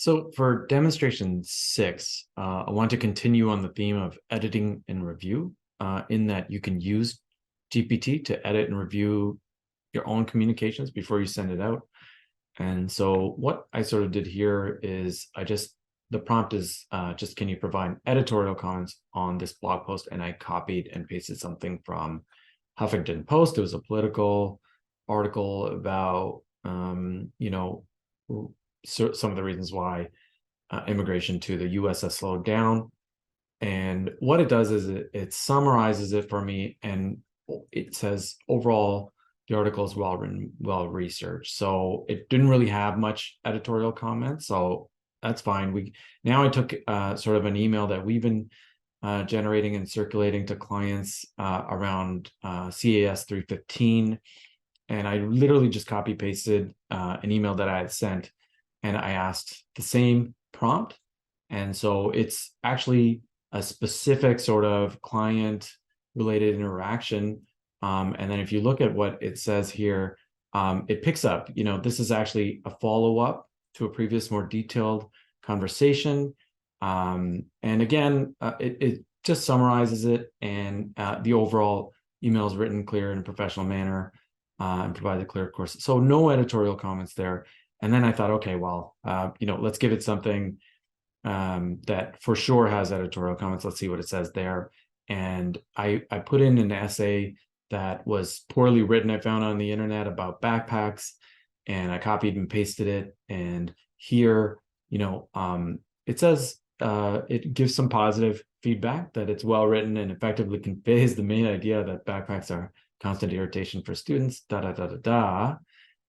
So for demonstration 6, I want to continue on the theme of editing and review, in that you can use GPT to edit and review your own communications before you send it out. And so what I sort of did here is the prompt is just, can you provide editorial comments on this blog post? And I copied and pasted something from Huffington Post. It was a political article about, some of the reasons why immigration to the US has slowed down. And what it does is it summarizes it for me, and it says overall the article is well written, well researched. So it didn't really have much editorial comment, so that's fine. I took sort of an email that we've been generating and circulating to clients around CAS 315, and I literally just copy pasted an email that I had sent, and I asked the same prompt. And so it's actually a specific sort of client related interaction. And then if you look at what it says here, it picks up, this is actually a follow-up to a previous more detailed conversation. And again, it just summarizes it, and the overall email is written clear in a professional manner, and provides a clear course. So no editorial comments there. And then I thought, okay, well, let's give it something that for sure has editorial comments. Let's see what it says there. And I put in an essay that was poorly written, I found on the internet, about backpacks, and I copied and pasted it. And here, it says, it gives some positive feedback that it's well written and effectively conveys the main idea that backpacks are constant irritation for students, da da da da da.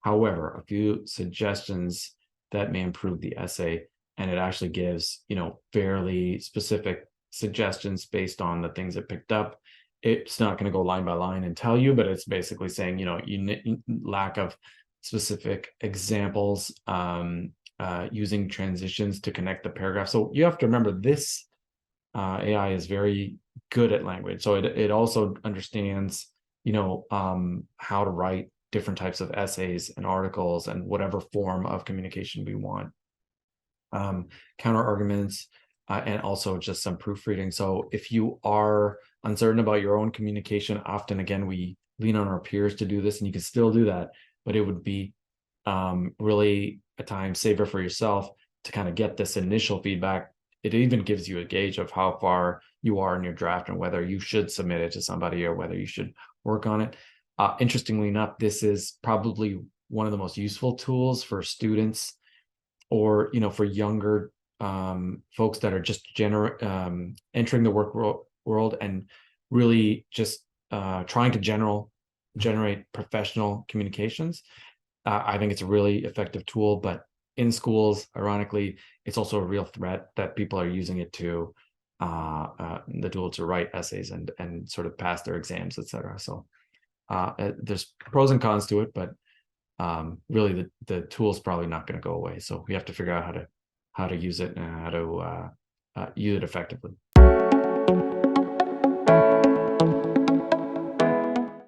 However, a few suggestions that may improve the essay, and it actually gives, fairly specific suggestions based on the things it picked up. It's not going to go line by line and tell you, but it's basically saying, lack of specific examples, using transitions to connect the paragraph. So you have to remember, this AI is very good at language. So it also understands, how to write different types of essays and articles and whatever form of communication we want. Counter arguments, and also just some proofreading. So if you are uncertain about your own communication, often, again, we lean on our peers to do this, and you can still do that, but it would be really a time saver for yourself to kind of get this initial feedback. It even gives you a gauge of how far you are in your draft and whether you should submit it to somebody or whether you should work on it. Interestingly enough, this is probably one of the most useful tools for students, or for younger folks that are just entering the work world and really just trying to generate professional communications. I think it's a really effective tool, but in schools, ironically, it's also a real threat that people are using it to the tool to write essays and sort of pass their exams, etc. So there's pros and cons to it, but really the tool's probably not going to go away. So we have to figure out how to use it and how to use it effectively.